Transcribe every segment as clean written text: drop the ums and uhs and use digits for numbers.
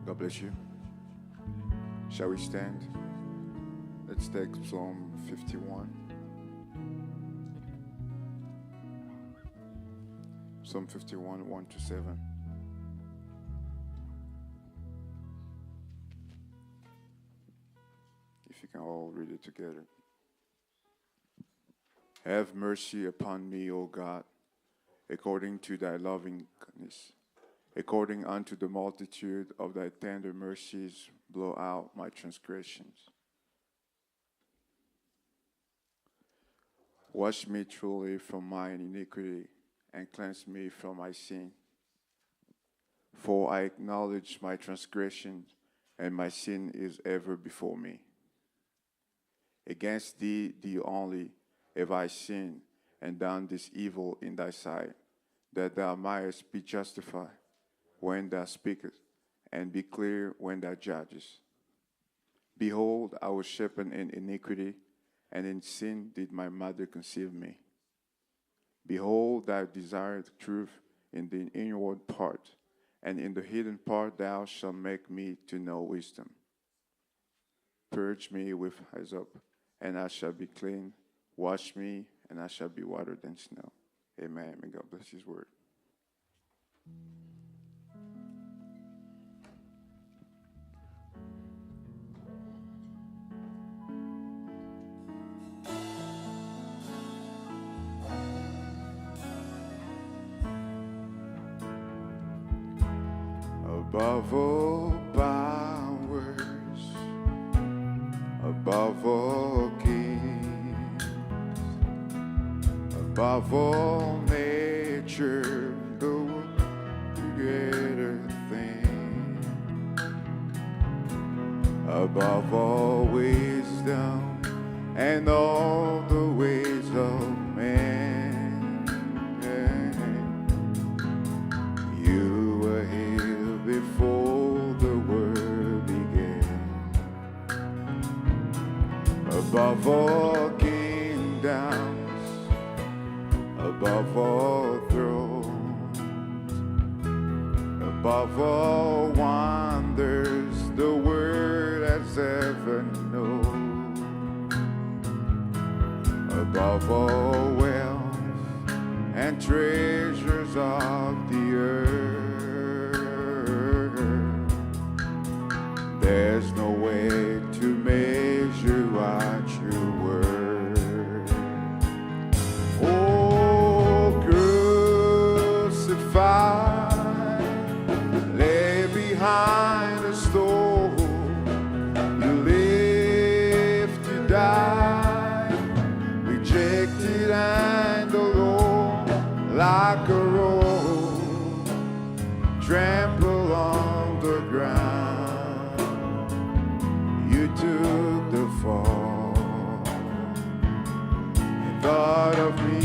God bless you. Shall we stand? Let's take Psalm 51. Psalm 51, 1 to 7. If you can all read it together. Have mercy upon me, O God, according to thy loving kindness. According unto the multitude of thy tender mercies, blow out my transgressions. Wash me truly from mine iniquity, and cleanse me from my sin. For I acknowledge my transgression, and my sin is ever before me. Against thee only, have I sinned, and done this evil in thy sight, that thou mightest be justified when thou speakest, and be clear when thou judgest. Behold, I was shapen in iniquity, and in sin did my mother conceive me. Behold, thou desired truth in the inward part, and in the hidden part thou shalt make me to know wisdom. Purge me with hyssop, and I shall be clean. Wash me, and I shall be whiter than snow. Amen. May God bless his word. Above all powers, above all kings, above all nature, the greater thing, above all wisdom and all the ways of man. You were here before the world began. Above all kingdoms, above all thrones, above all wonders the world has ever known, above all wealth and treasures of the earth, there's no way to measure what you were. Oh, crucified, lay behind a stone, you lived to die, rejected and alone, like a rose, trampled on the ground. You took the fall and thought of me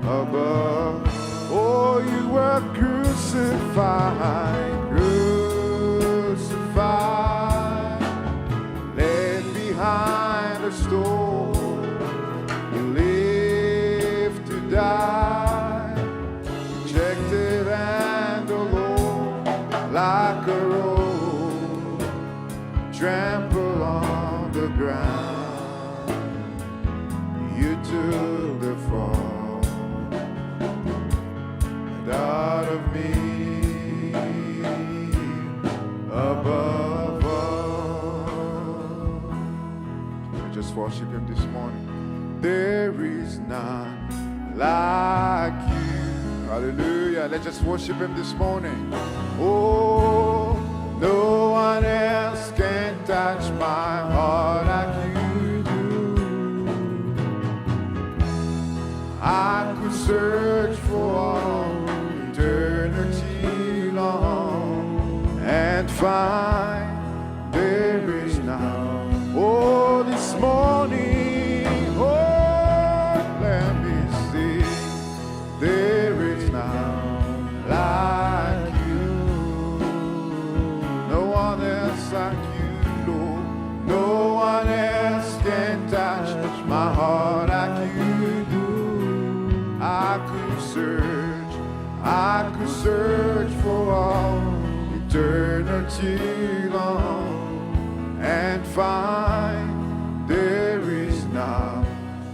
above. Oh, you were crucified, crucified, laid behind a stone. You lived to die, rejected and alone, like a rose, trampled on the ground. You took the fall and out of me above all. Just worship him this morning. There is none like you. Hallelujah. Let's just worship him this morning. Oh, no one else can touch my heart like you do. I could search for all eternity long and find there is none. Oh, this morning, oh, let me see, there is none like you. No one else like you, Lord. No one else can touch my heart like you do. I could search for all eternity long and find there is none.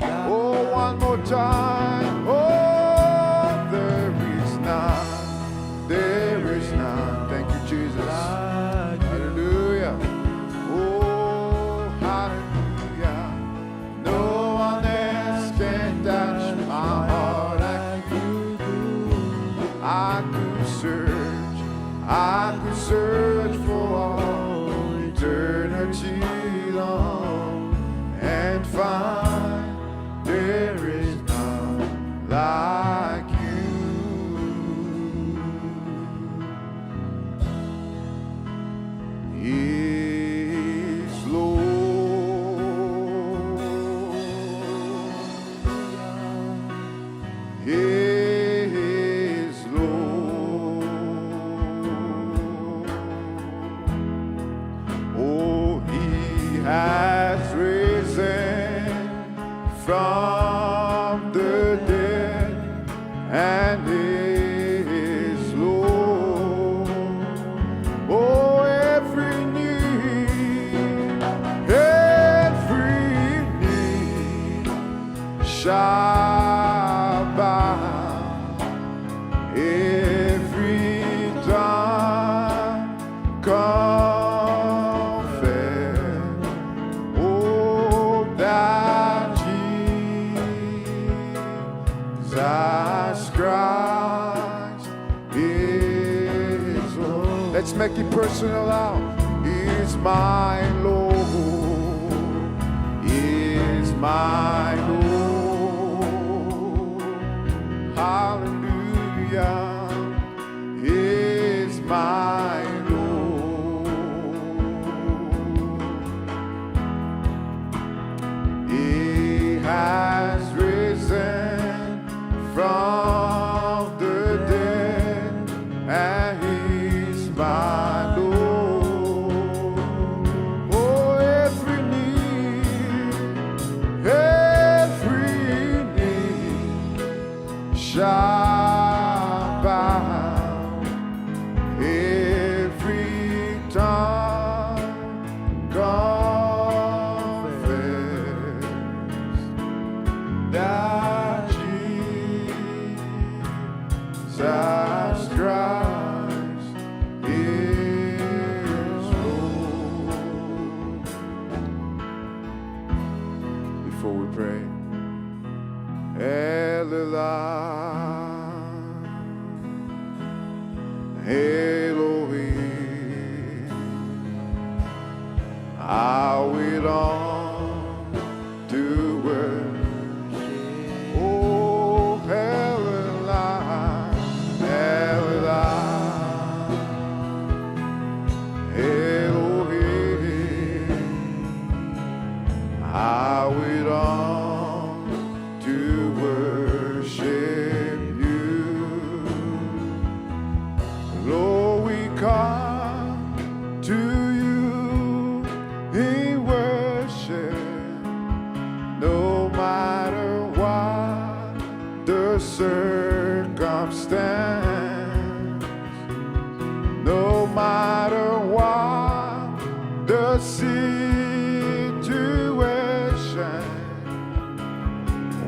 Oh, one more time. Oh, there is none. There is none. Thank you, Jesus. Hallelujah. Oh, hallelujah. No one else can touch my heart like you do. I could search for all eternity long and find there is none like you. He's Lord. He's Lord. Oh, He has risen from the dead and is Lord. Oh, every knee shall bow, every tongue confess, oh, that Jesus Christ is Lord. Let's make it personal out. Is my Lord, is my Lord. Hallelujah, is my Lord. He has risen from the dead, and He's my Lord. Oh, every knee shall bow, every tongue confess that Jesus Christ is Lord. Before we pray, Elohim, I will on to worship. Oh, Elohim, I will on to worship you. Lord, we come to you in worship, no matter what the circumstance, no matter what the situation,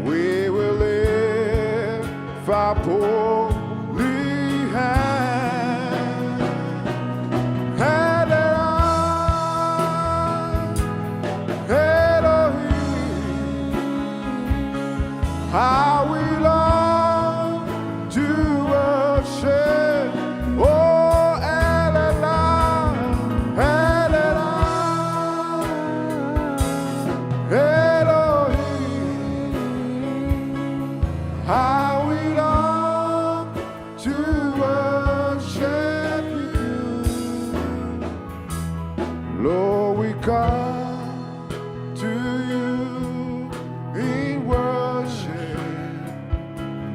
we will lift our holy hand. I will long to worship. Oh, Elohim, Elohim, I will long to worship you. Lord, we come to you in worship,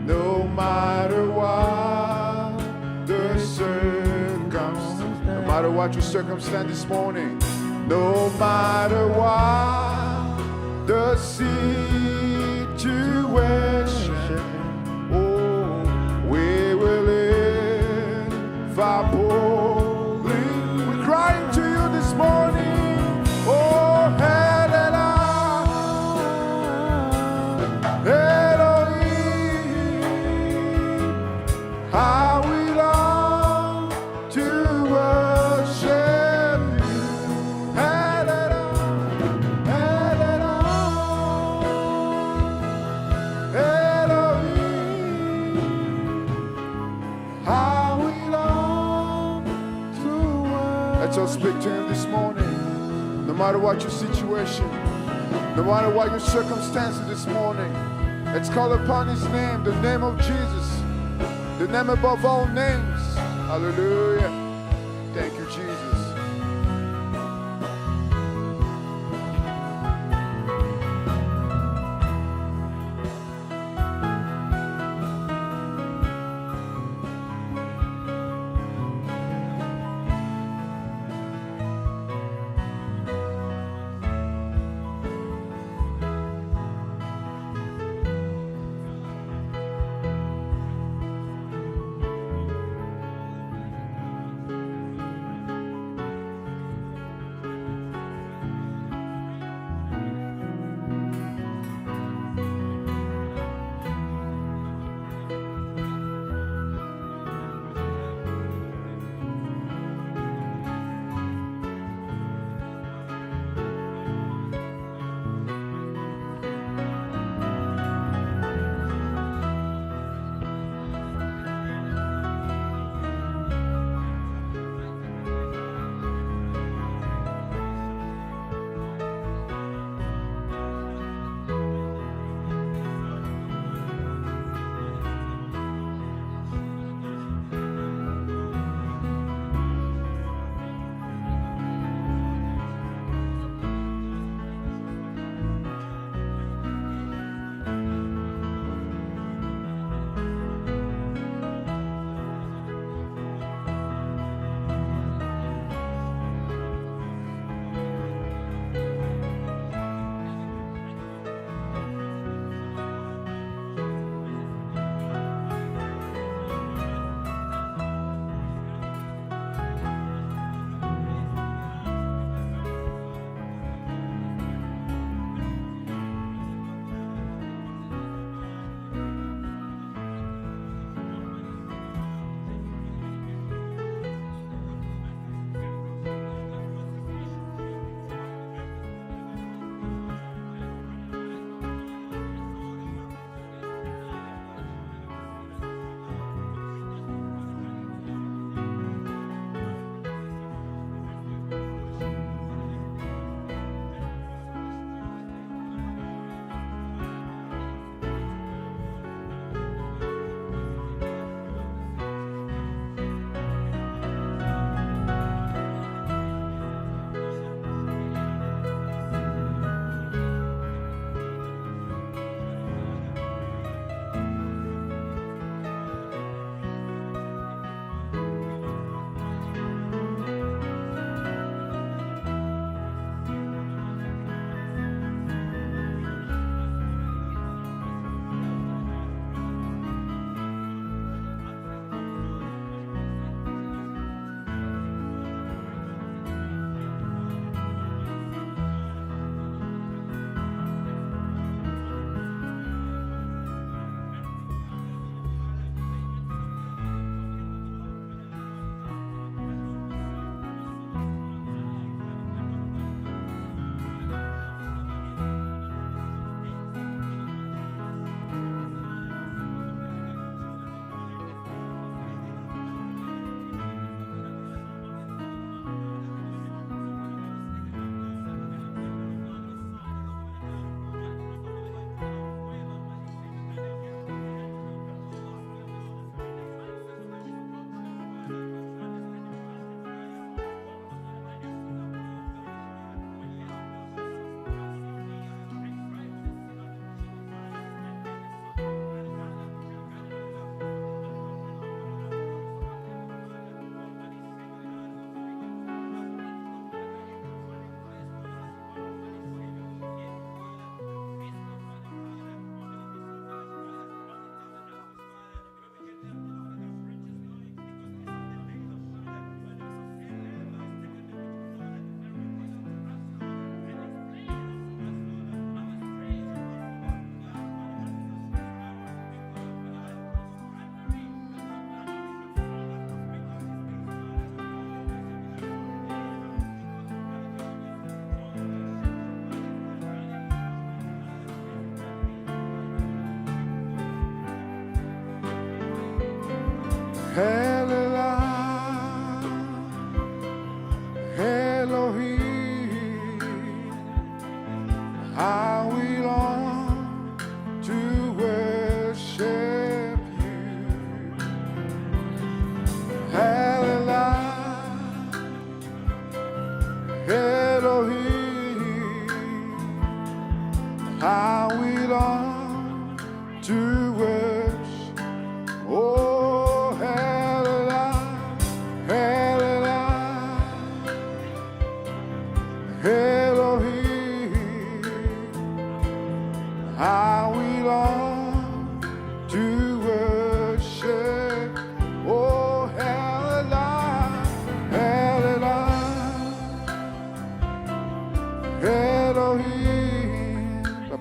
no matter what the circumstance, no matter what your circumstance this morning, no matter what the situation, oh, we will live our holy. We cry And so speak to him this morning. No matter what your situation, no matter what your circumstances this morning, let's call upon his name, the name of Jesus, the name above all names. Hallelujah. Thank you, Jesus.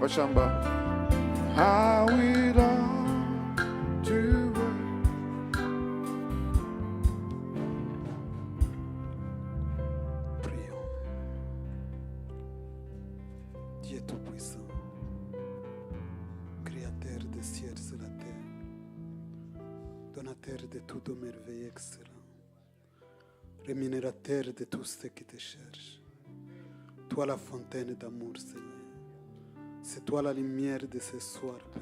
Wachamba. How we long to work. Prions. Dieu Tout-Puissant, Créateur des cieux et de la terre, donateur de tout de merveilles excellent, rémunérateur de tous ceux qui te cherchent. Toi la fontaine d'amour, Seigneur. C'est toi la lumière de ce soir, Père,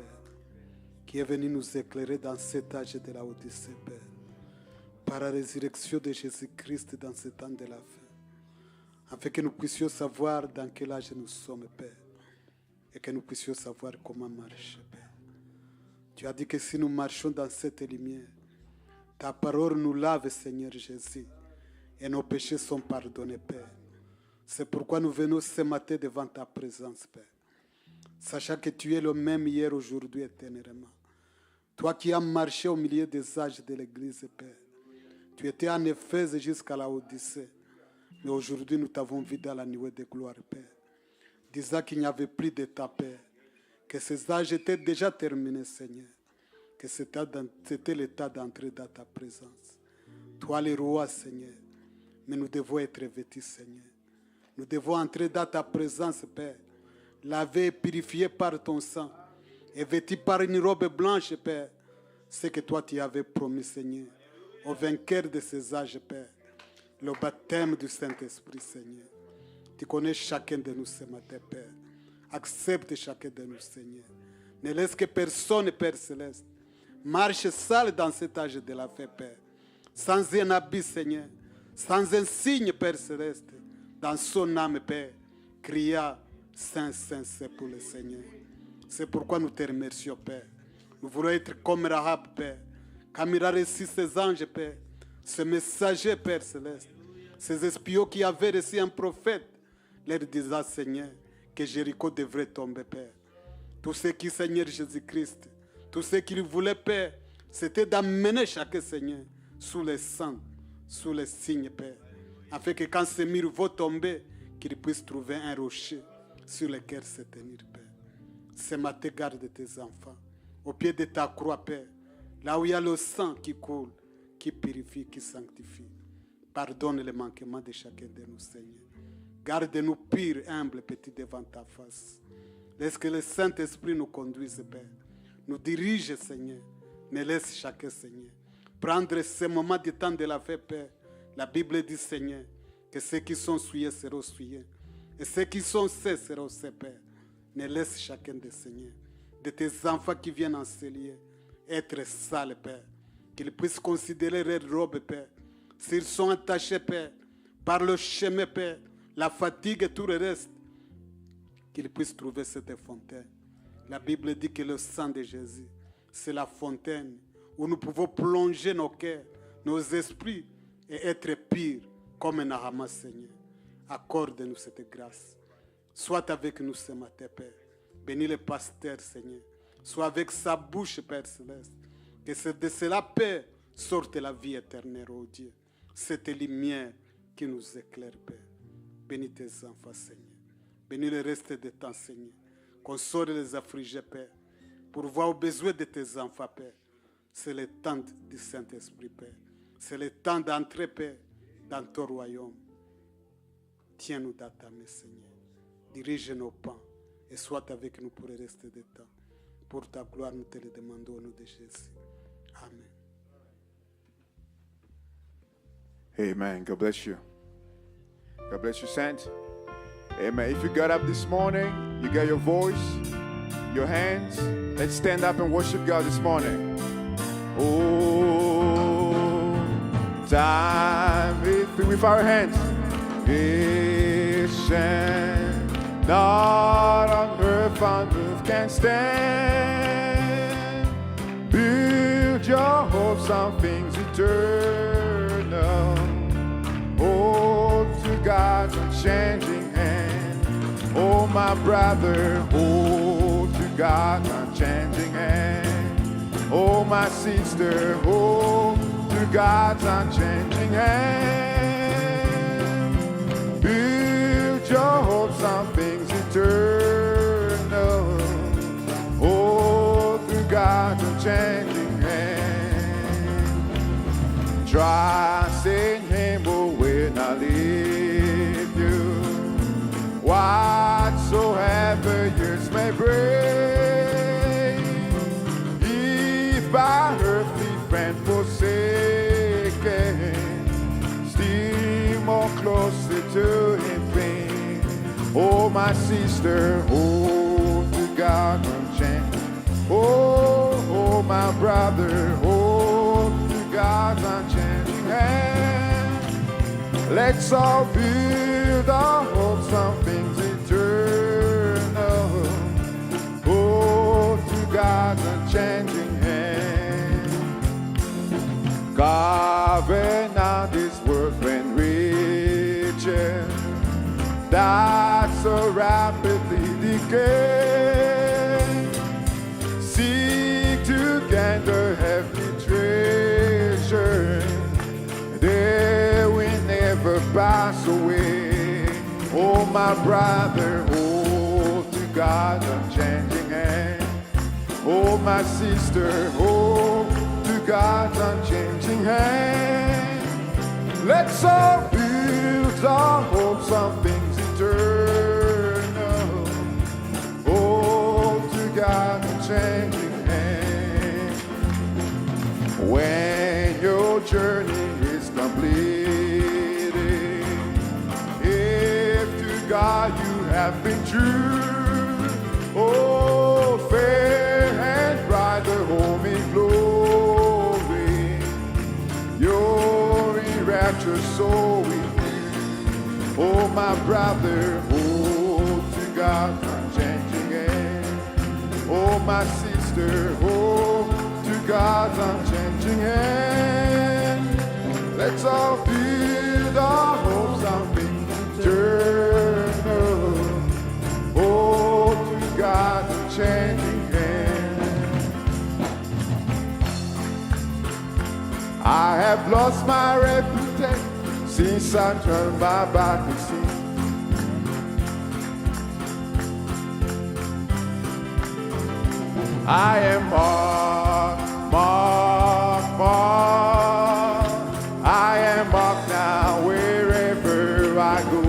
qui est venu nous éclairer dans cet âge de la Odyssée, Père, par la résurrection de Jésus-Christ dans ce temps de la fin, afin que nous puissions savoir dans quel âge nous sommes, Père, et que nous puissions savoir comment marcher, Père. Tu as dit que si nous marchons dans cette lumière, ta parole nous lave, Seigneur Jésus, et nos péchés sont pardonnés, Père. C'est pourquoi nous venons ce matin devant ta présence, Père, sachant que tu es le même hier, aujourd'hui, éternellement. Toi qui as marché au milieu des âges de l'Église, Père, tu étais en Éphèse jusqu'à la Odyssée, mais aujourd'hui nous t'avons vu dans la nuée de gloire, Père, disant qu'il n'y avait plus d'état, Père, que ces âges étaient déjà terminés, Seigneur, que c'était l'état d'entrer dans ta présence. Toi le roi, Seigneur, mais nous devons être vêtus, Seigneur. Nous devons entrer dans ta présence, Père, lavé et purifié par ton sang, et vêtu par une robe blanche, Père, ce que toi tu avais promis, Seigneur, au vainqueur de ces âges, Père, le baptême du Saint-Esprit, Seigneur. Tu connais chacun de nous ce matin, Père. Accepte chacun de nous, Seigneur. Ne laisse que personne, Père Céleste, marche sale dans cet âge de la fin, Père, sans un habit, Seigneur, sans un signe, Père Céleste, dans son âme, Père, cria Saint, Saint, c'est pour le Seigneur. C'est pourquoi nous te remercions, Père. Nous voulons être comme Rahab, Père. Comme il a reçu ses anges, Père, ce messager, Père Céleste, ces espions qui avaient reçu un prophète, leur disant, Seigneur, que Jéricho devrait tomber, Père. Tout ce qui, Seigneur Jésus-Christ, tout ce qu'il voulait, Père, c'était d'amener chacun, Seigneur, sous les sangs, sous les signes, Père, afin que quand ces murs vont tomber, qu'ils puissent trouver un rocher sur lequel se tenir, Père. Ce matin, garde tes enfants au pied de ta croix, Père, là où il y a le sang qui coule, qui purifie, qui sanctifie. Pardonne les manquements de chacun de nous, Seigneur. Garde-nous purs, humbles, petits devant ta face. Laisse que le Saint-Esprit nous conduise, Père. Nous dirige, Seigneur. Mais laisse chacun, Seigneur, prendre ce moment du temps de la fête, Père. La Bible dit, Seigneur, que ceux qui sont souillés seront souillés. Et ceux qui sont sains seront sains, Père. Ne laisse chacun des Seigneurs, de tes enfants qui viennent en ce lieu, être sales, Père. Qu'ils puissent considérer leurs robes, Père. S'ils sont attachés, Père, par le chemin, Père, la fatigue et tout le reste, qu'ils puissent trouver cette fontaine. La Bible dit que le sang de Jésus, c'est la fontaine où nous pouvons plonger nos cœurs, nos esprits et être purs comme un Nahama, Seigneur. Accorde-nous cette grâce. Sois avec nous ce matin, Père. Bénis le pasteur, Seigneur. Sois avec sa bouche, Père Céleste. Que c'est de cela, Père, sorte la vie éternelle, oh Dieu. Cette lumière qui nous éclaire, Père. Bénis tes enfants, Seigneur. Bénis le reste de temps, Seigneur. Console les affligés, Père. Pour voir aux besoins de tes enfants, Père. C'est le temps du Saint-Esprit, Père. C'est le temps d'entrer, Père, dans ton royaume. Tiens-nous dans ta main, Seigneur. Dirige nos pas et sois avec nous pour le reste du temps. Pour ta gloire, nous te le demandons au nom de Jésus. Amen. Amen. God bless you. God bless you, Saint. Amen. If you got up this morning, you got your voice, your hands, let's stand up and worship God this morning. Oh, time with our hands. Not on earth on earth can stand. Build your hopes on things eternal. Hold to God's unchanging hand. Oh, my brother, hold to God's unchanging hand. Oh, my sister, hold to God's unchanging hand. Build your hopes on things eternal. Trust in Him who will not leave you. Whatsoever years may bring, if by earthly friend forsaken, still more closely to Him cling. Oh, my sister, hold to God unchanged. Oh, my brother, hold to God's unchanging hand. Let's all build our hopes on things eternal. Hold to God's unchanging hand. Covenant is worth and riches that so rapidly decay. Seek to gather heavenly treasure, they will never pass away. Oh, my brother, hold to God's unchanging hand. Oh, my sister, hold to God's unchanging hand. Let's all build our hopes on things eternal. Hold to God's unchanging hand. When your journey is completed, if to God you have been true, oh, fair and bright the home in glory, your enraptured soul with you. Oh, my brother, hold to God's unchanging hand. Oh, my sister, hold to God's unchanging hand. Let's all build our hopes on things eternal. Hold to God's unchanging hand. I have lost my reputation since I turned my back to sin. I am marked, marked, marked. I am marked now wherever I go.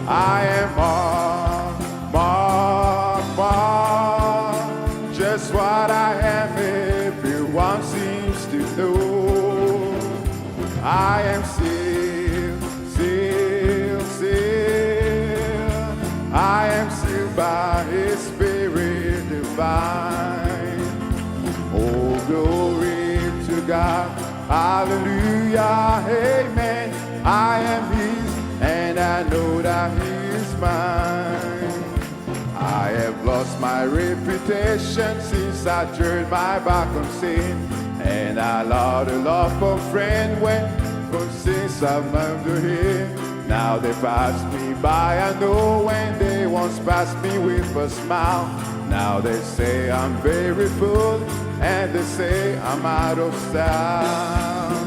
I am marked, marked, marked. Just what I am, everyone seems to know. I am sealed, sealed, sealed. I am sealed by His Spirit divine. Oh, glory to God. Hallelujah, amen. I am His, and I know that He is mine. I have lost my reputation since I turned my back on sin. And I lost a lawful friend when since I'm under Him. Now they pass me by, I know when they once passed me with a smile. Now they say I'm very full, and they say I'm out of style.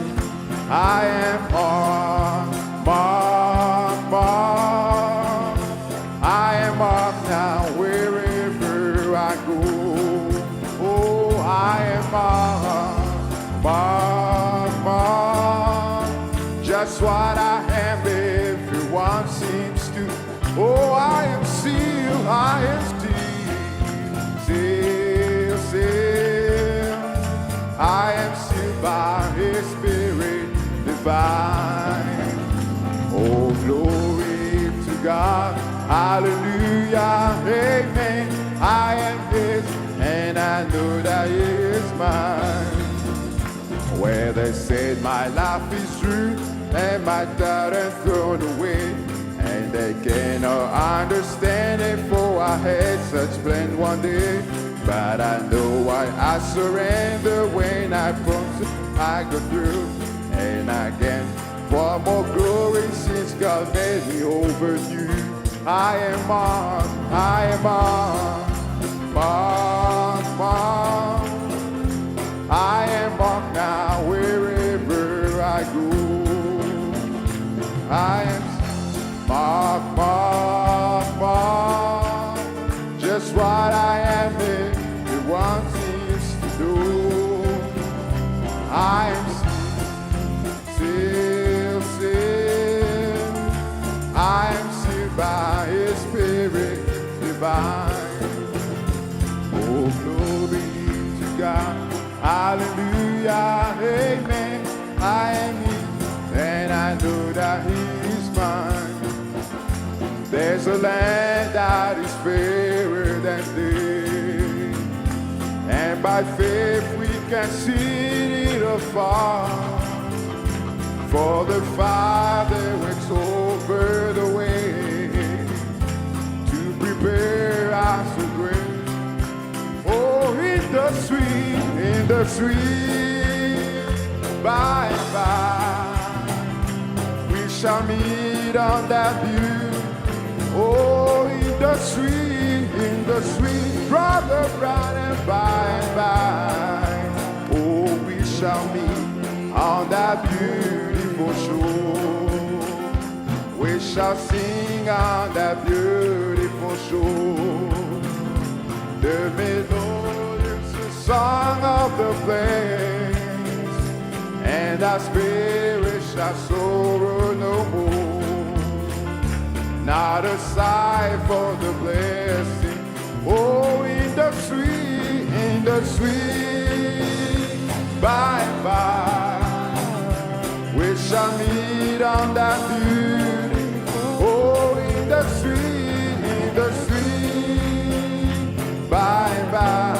I am marked, marked, marked. I am marked now wherever I go. Oh, I am marked, marked, marked. Just what I am, everyone seems to. Oh, I am sealed, I am sealed, sealed. I am sealed by His Spirit divine. Oh, glory to God, hallelujah, amen. I am His, and I know that He is mine. Where they said my life is through, and my doubt is thrown away, and they cannot understand it, for I had such plan one day. But I know why I surrender when I promise I go through, and again for more glory since God made me over you. I am marked, I am marked, marked, marked. I am marked now wherever I go. I am marked, marked, marked. Just what I am, everyone seems to do. I I'm still sealed. I'm sealed by His Spirit divine. Oh, glory to God. Hallelujah, amen. I am His, and I know that He is mine. There's a land that is fairer than day, and by faith we can see it afar. For the Father works over the way to prepare us a grave. Oh, in the sweet, by and by, we shall meet on that view. Oh, in the sweet, brother, bright and by. Oh, we shall meet on that beautiful shore. We shall sing on that beautiful shore. The melodious song of the plains, and our spirit shall sorrow no more. Not a sigh for the blessing. Oh, in the sweet, by and by, we shall meet on that beauty. Oh, in the sweet, by and by,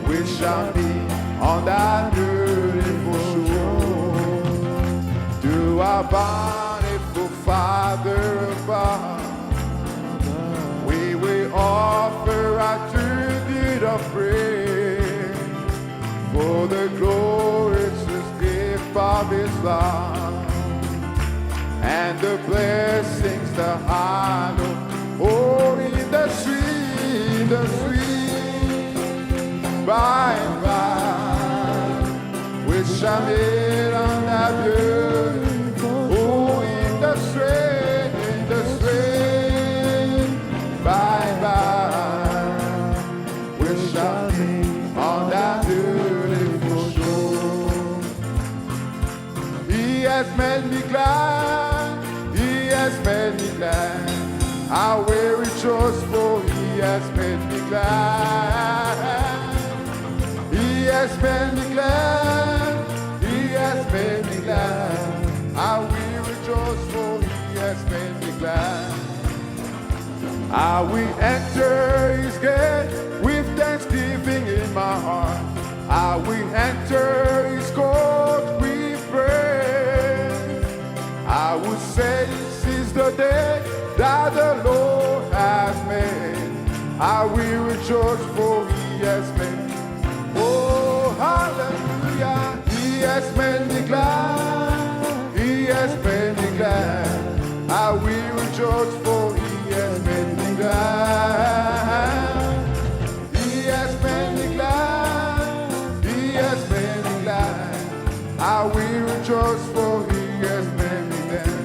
we shall meet on that beautiful shore. To our bountiful Father above, we will offer our tribute of praise for the glorious gift of His love and the blessings the heart of. Oh, in the sweet, by and by, we shall meet on that beautiful. Oh, in the sweet, by and by, we shall meet on that beautiful shore. He has made me glad. He has made me glad. I will rejoice, for He has made me glad. He has made me glad. He has made me glad. I will rejoice, for He has made me glad. I will enter His gate with thanksgiving in my heart. I will enter His court with praise. I will say, this is the day that the Lord has made. I will rejoice, for He has made. Oh, hallelujah. He has made me glad. He has made me glad. I will rejoice, for He has made me glad. He has made me glad. He has made me glad. I will rejoice, for He has made me glad.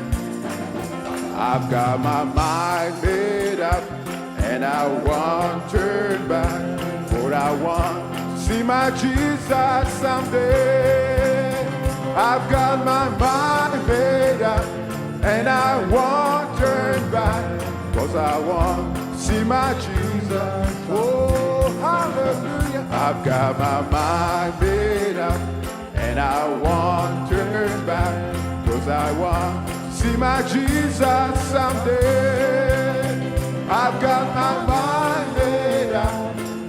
I've got my mind made up, and I won't turn back. For I want to see my Jesus someday. I've got my mind made up, and I won't turn back. 'Cause I want to see my Jesus. Oh, hallelujah. I've got my mind made up, and I won't turn back. 'Cause I want see my Jesus someday. I've got my mind made up,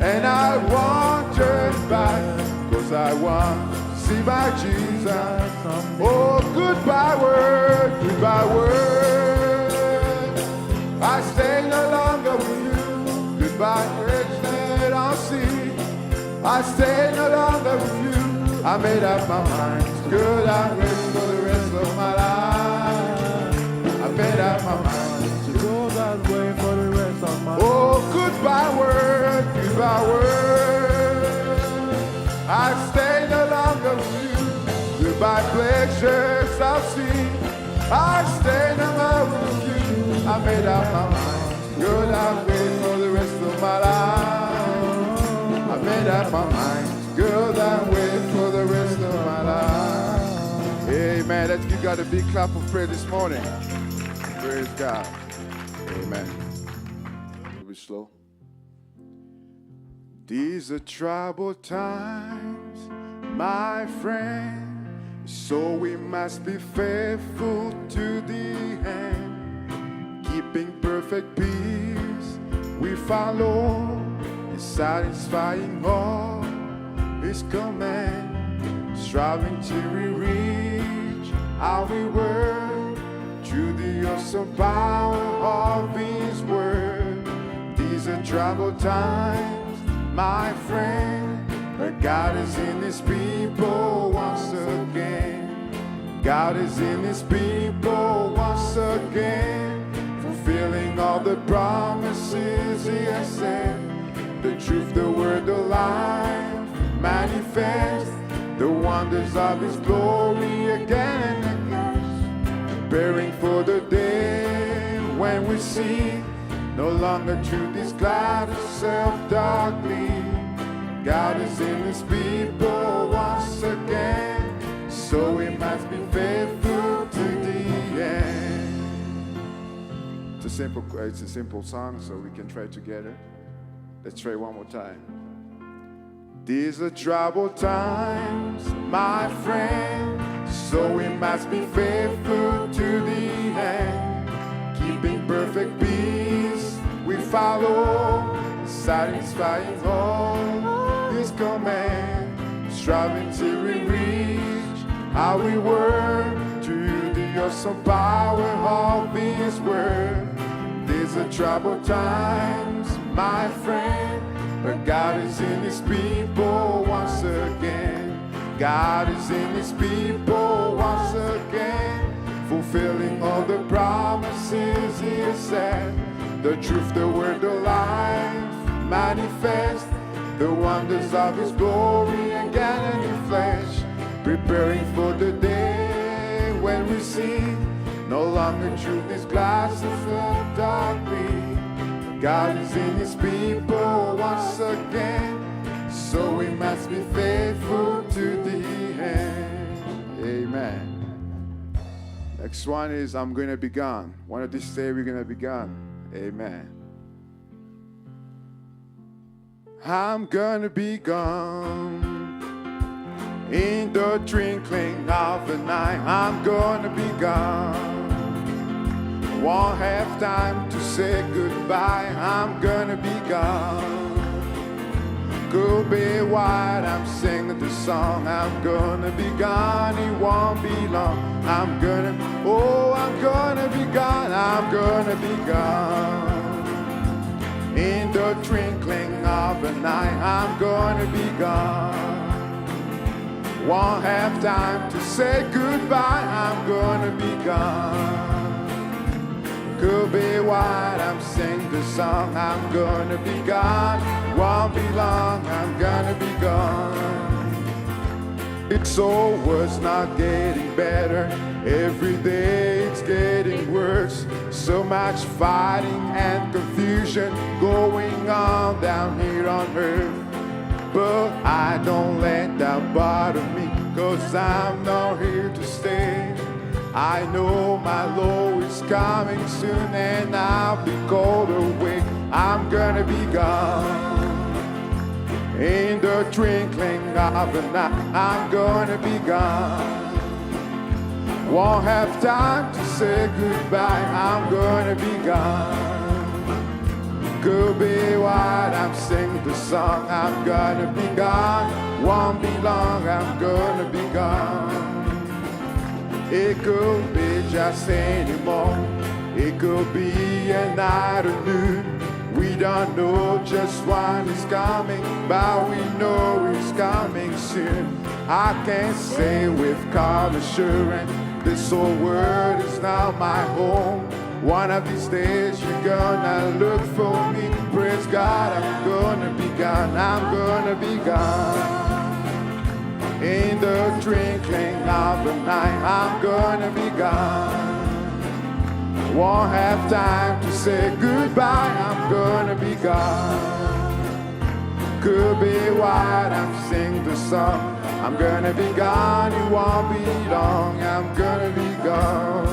and I won't turn back. 'Cause I want to see my Jesus. Oh, goodbye word, goodbye word. I stay no longer with you. Goodbye grace that I'll see. I stay no longer with you. I made up my mind. It's good, I'm ready for the rest of my life. I made up my mind to go that way for the rest of my life. Oh, goodbye word, goodbye word. I stay no longer with you. Goodbye pleasures I'll see. I stay no longer with you. I made up my mind. Good, I'm waiting for the rest of my life. I made up my mind. Good, I'm waiting for the rest of Amen. Let's give God a big clap of praise this morning. Praise God. Amen. A little bit slow. These are troubled times, my friend, so we must be faithful to the end, keeping perfect peace we follow, and satisfying all His command, striving till we reach our reward through the awesome power of His word. These are troubled times, my friend, but God is in His people once again. God is in His people once again, fulfilling all the promises He has said. The truth, the word, the life manifest the wonders of His glory again and again, preparing for the day when we see no longer through this cloud of self-darkly. God is in His people once again, so we must be faithful to the end. It's a simple song, so we can try together. Let's try one more time. These are troubled times, my friend, so we must be faithful to the end, keeping perfect peace we follow, satisfying all His command, striving till we reach our reward through the awesome power of His word. These are troubled times, my friend, but God is in His people once again. God is in His people once again, fulfilling all the promises He has said. The truth, the word, the life manifest the wonders of His glory again in the flesh, preparing for the day when we see no longer through this glass of darkly. God is in His people once again, so we must be faithful to the end. Amen. Next one is I'm going to be gone. One of these days we're going to be gone. Amen. I'm going to be gone in the twinkling of an eye. I'm going to be gone. Won't have time to say goodbye. I'm gonna be gone. Could be white, I'm singing the song. I'm gonna be gone, it won't be long. I'm gonna be gone. I'm gonna be gone in the twinkling of an eye. I'm gonna be gone. Won't have time to say goodbye. I'm gonna be gone. Could be white, I'm singing the song. I'm gonna be gone, won't be long. I'm gonna be gone. It's always not getting better. Every day it's getting worse. So much fighting and confusion going on down here on earth. But I don't let that bother me, 'cause I'm not here to stay. I know my Lord is coming soon, and I'll be called away. I'm gonna be gone in the twinkling of an eye. I'm gonna be gone. Won't have time to say goodbye. I'm gonna be gone. Could be white, I'm singing the song. I'm gonna be gone. Won't be long. I'm gonna be gone. It could be just any moment. It could be a night or noon. We don't know just when it's coming, but we know it's coming soon. I can say with calm assurance, this whole world is now my home. One of these days you're gonna look for me. Praise God, I'm gonna be gone. I'm gonna be gone. In the twinkling of an eye, I'm gonna be gone. Won't have time to say goodbye. I'm gonna be gone. Could be white, I'm singing the song. I'm gonna be gone. won't be long, I'm gonna be gone.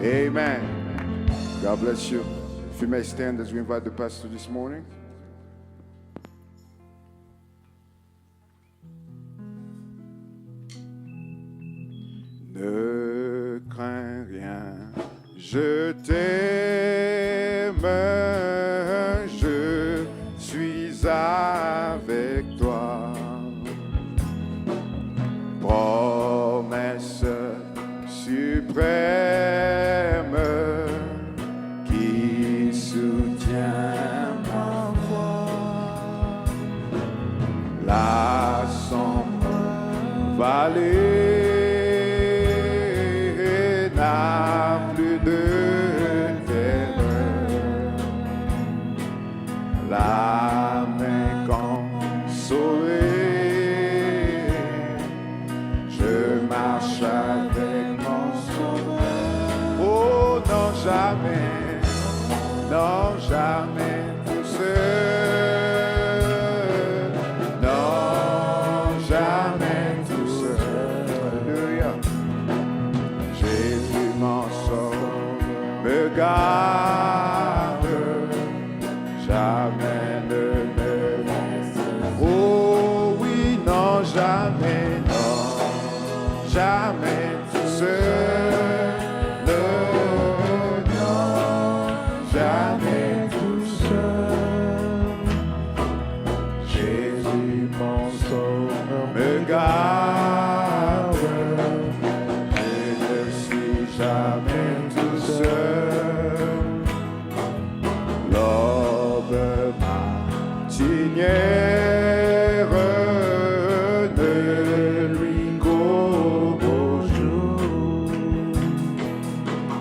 Amen. God bless you. If you may stand as we invite the pastor this morning. Ne crains rien, je t'aime, je suis avec toi. Promesse suprême qui soutient ma voix. La sombre vallée n'a plus de terreur. La main consolée, je marche avec mon sauveur. Oh non, jamais, non, jamais tout seul. Non, jamais tout seul. Alléluia. Jésus mon sauveur me garde, jamais ne me laisse. Oh oui, non, jamais, non, jamais tout seul. Non, jamais tout seul. Jésus mon sauveur me garde, jamais tout seul. L'aube matinière ne lui qu'au beau jour.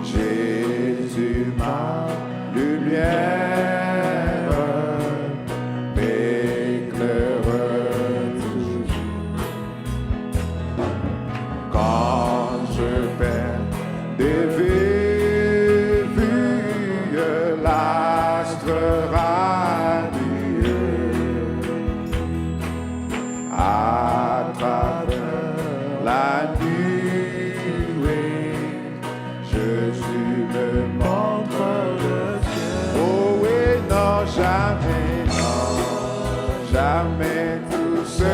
Jésus ma lumière m'éclaire toujours. Quand je perds des vues, l'astre radieux à travers la nuée, Jésus me montre le ciel. Oh oui, non, jamais, non, jamais tout seul.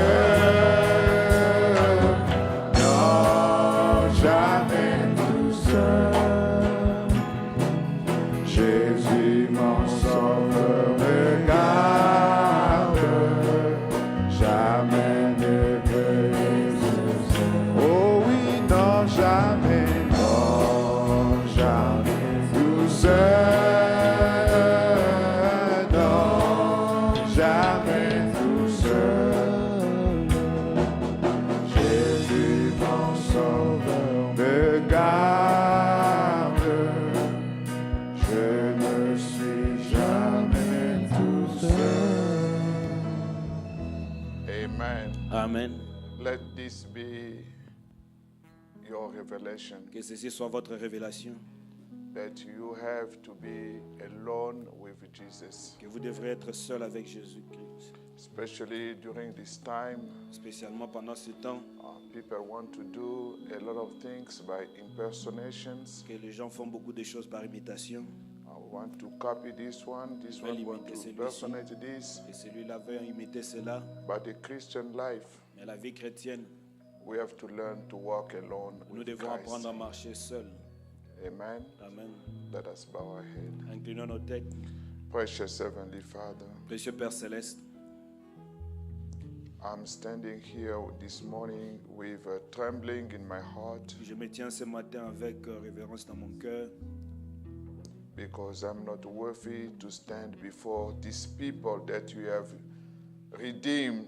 Non, jamais tout seul. Jésus mon sauveur me garde, jamais ne me laisse. Oh oui, non, jamais, non, jamais tout seul. Non, jamais tout seul. Jésus mon sauveur me garde, je ne suis jamais tout seul. Amen. Amen. Let this be your revelation Que ceci soit votre révélation, that you have to be alone with Jesus, que vous devrez être seul avec Jésus-Christ. especially during this time. Spécialement pendant ce temps, People want to do a lot of things by impersonations. que les gens font beaucoup de choses par imitation. I want to copy this one Veulent want imiter to celui-ci. personate this. Et celui-là veut imiter cela. But the Christian life, Mais la vie chrétienne, we have to learn to walk alone nous with devons Christ. apprendre à marcher seul. Amen. Amen. Let us bow our head. Inclinons nos têtes. Precious Heavenly Father, Précieux Père Céleste, I'm standing here this morning with a trembling in my heart je me tiens ce matin avec révérence dans mon cœur because I'm not worthy to stand before these people that you have redeemed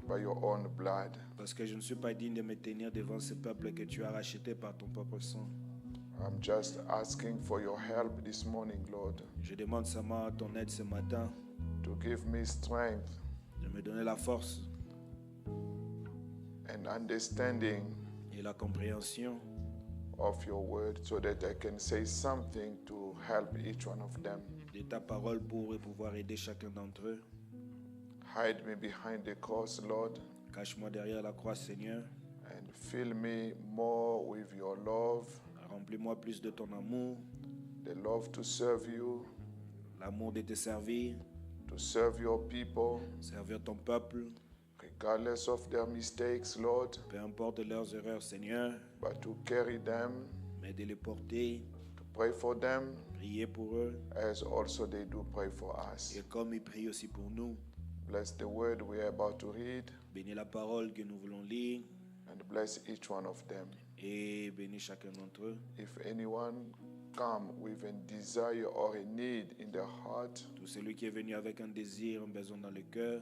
by your own blood. parce que je ne suis pas digne de me tenir devant ce peuple que tu as racheté par ton propre sang. I'm just asking for your help this morning, Lord, Je demande seulement ton aide ce matin to give me strength de me donner la force and understanding et la compréhension of your word so that I can say something to help each one of them. de ta parole pour pouvoir aider chacun d'entre eux. Hide me behind the cross, Lord, Cache-moi derrière la croix, Seigneur, and Fill me more with your love, Remplis-moi plus de ton amour, the love to serve you, l'amour de te servir, to serve your people, servir ton peuple, regardless of their mistakes, Lord, peu importe leurs erreurs, Seigneur, but to carry them, mais de les porter, to pray for them, prier pour eux, as also they do pray for us. et comme ils prient aussi pour nous. Bless the word we are about to read, Bénis la parole que nous voulons lire and bless each one of them. et bénis chacun d'entre eux. If anyone come with a desire or a need in their heart, Tout celui qui est venu avec un désir, un besoin dans le cœur,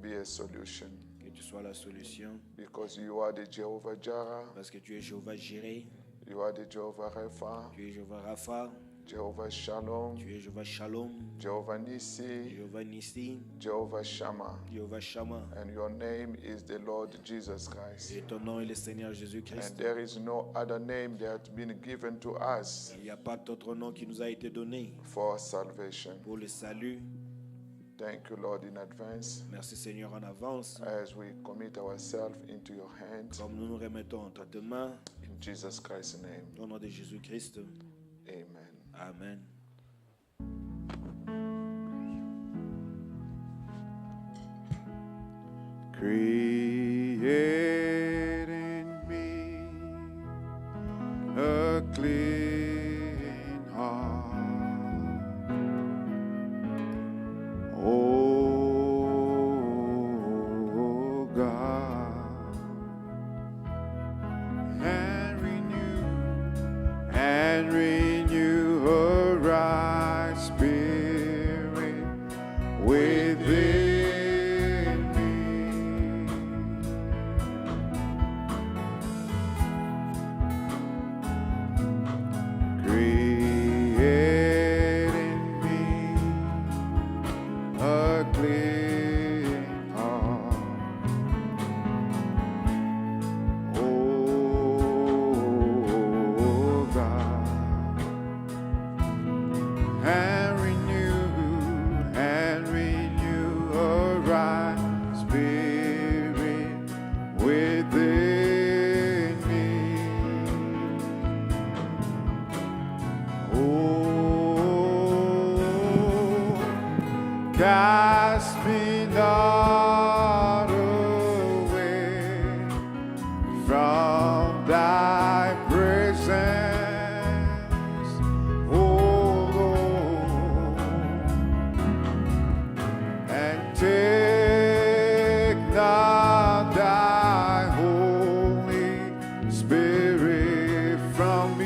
be a solution. que tu sois la solution, Because you are the Jehovah Jireh, parce que tu es Jéhovah Jireh, you are the Jehovah Rapha, tu es Jéhovah Rapha, Jehovah Shalom, tu es Jéhovah Shalom, Jehovah Nissi, Jéhovah Nissi, Jehovah Shammah, Jéhovah Shammah. and your name is the Lord Jesus Christ. Et ton nom est le Seigneur And Jésus-Christ. there is no other name that has been given to us Il n'y a pas d'autre nom qui nous a été donné for salvation. pour le salut. Thank you, Lord, in advance Merci Seigneur en avance. as we commit ourselves into your hands. Comme nous nous remettons entre tes mains, In Jesus Christ's name, au nom de Jésus-Christ. amen. Amen. Create in me a clean heart, oh God, and renew a right spirit within me. Create in me a clean heart, oh God, and renew a right spirit within me. Oh, cast me not away from thy presence, oh Lord, and take not thy Holy Spirit from me.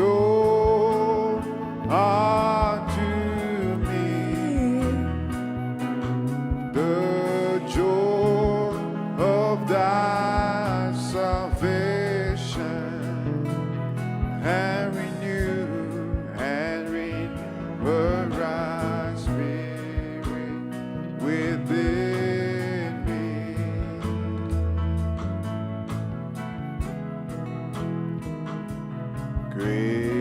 Restore unto me the joy of thy salvation, and renew a right spirit within me.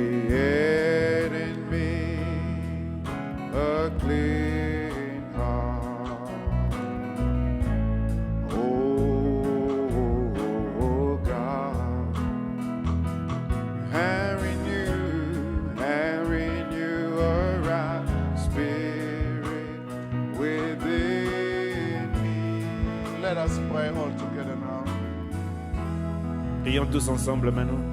Create in me a clean heart, oh God, and renew a right spirit within me. Let us pray all together now. Prions tous ensemble maintenant.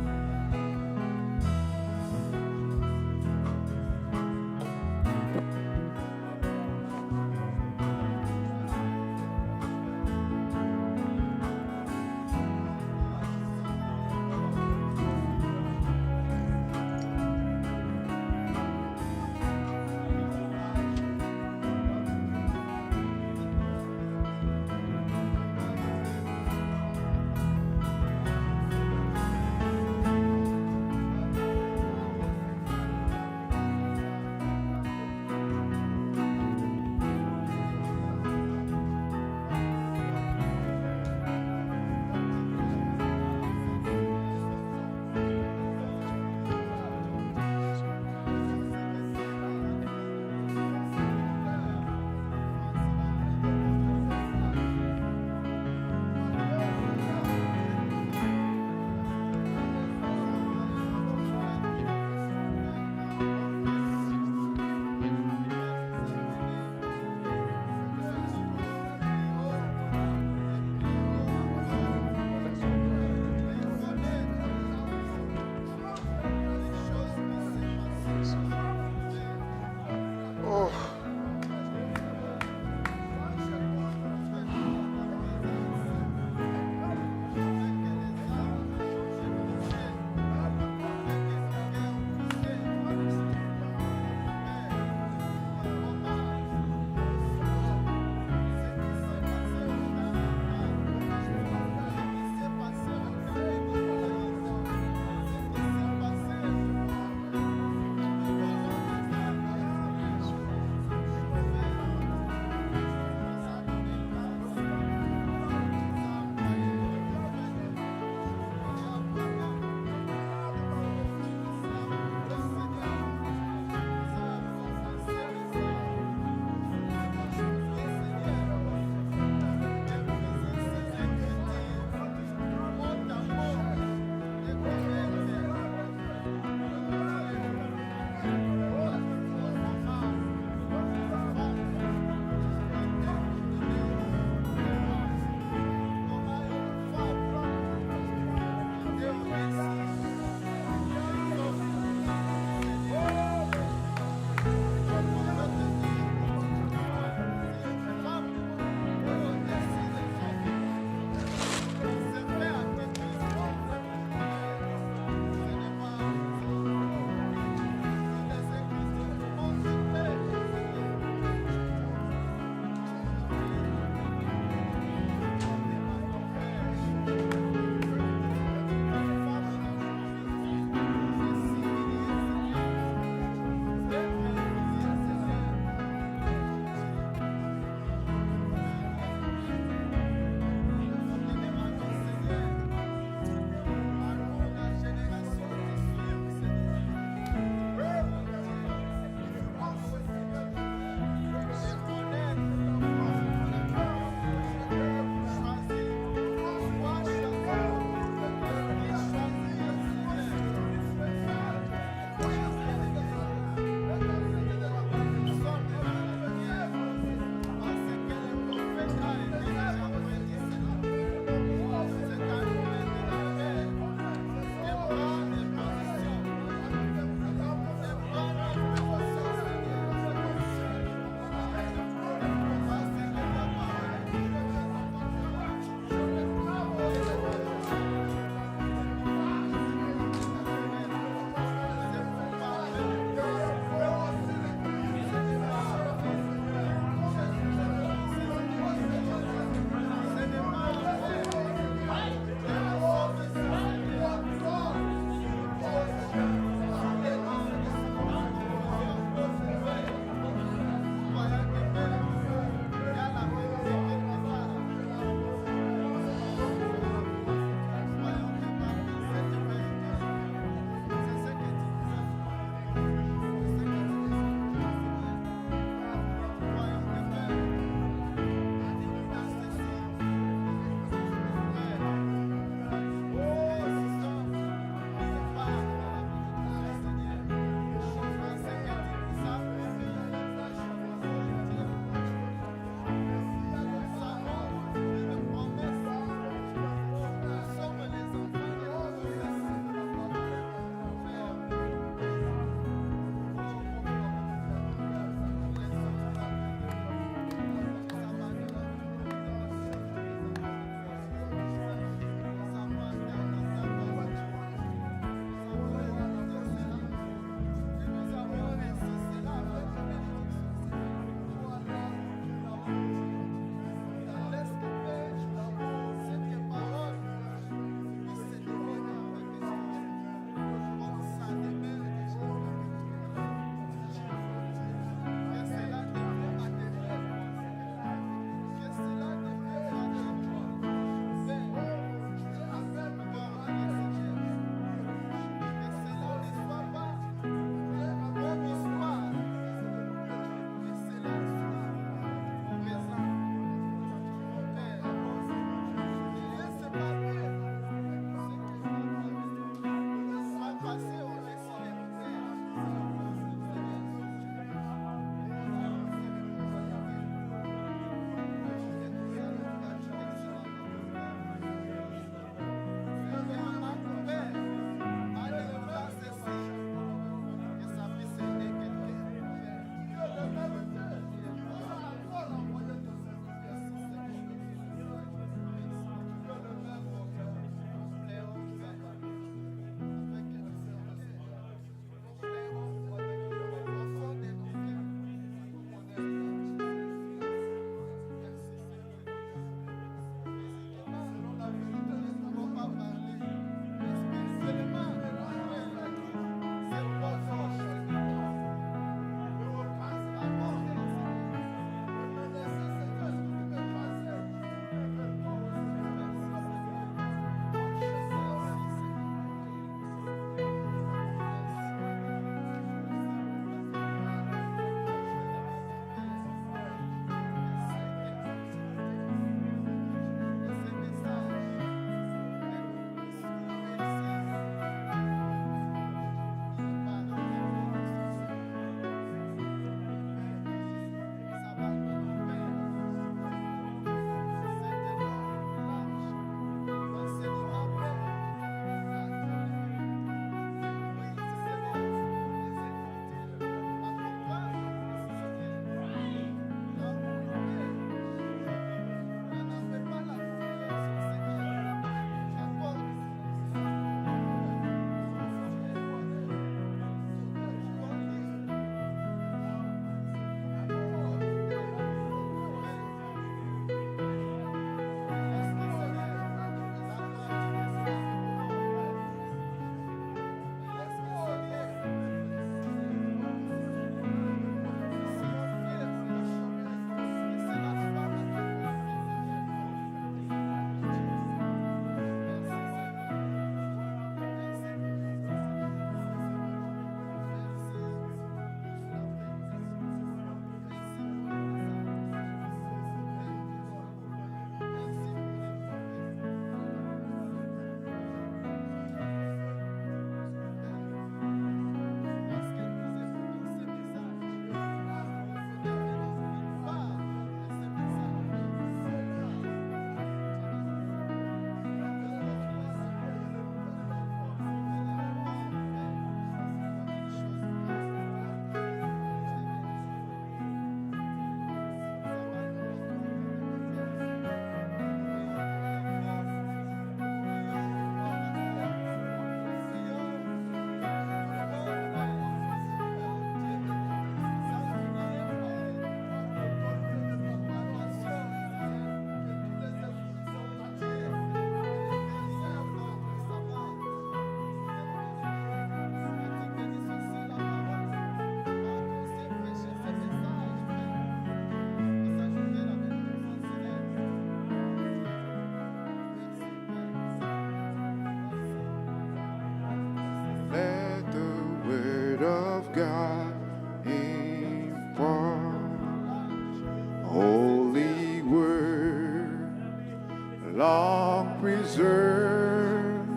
reserved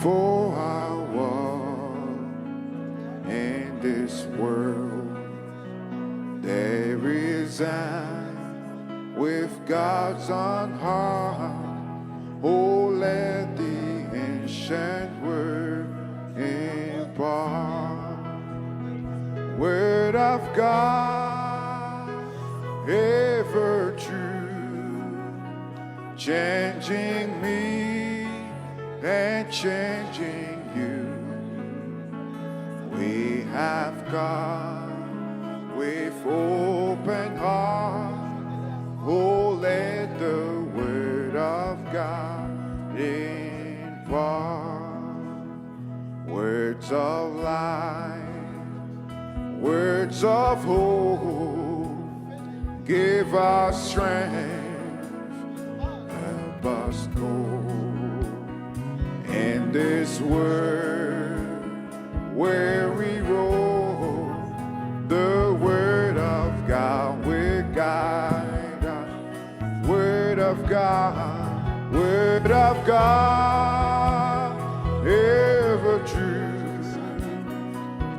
for our walk in this world. There is an with God's own heart. Oh, let the ancient word impart. Word of God, ever true, changing me and changing you. We have come with open heart. Oh, let the word of God impart. Words of life, words of hope, give us strength, help us go. In this world where we roll, the word of God will guide us. Word of God, ever true,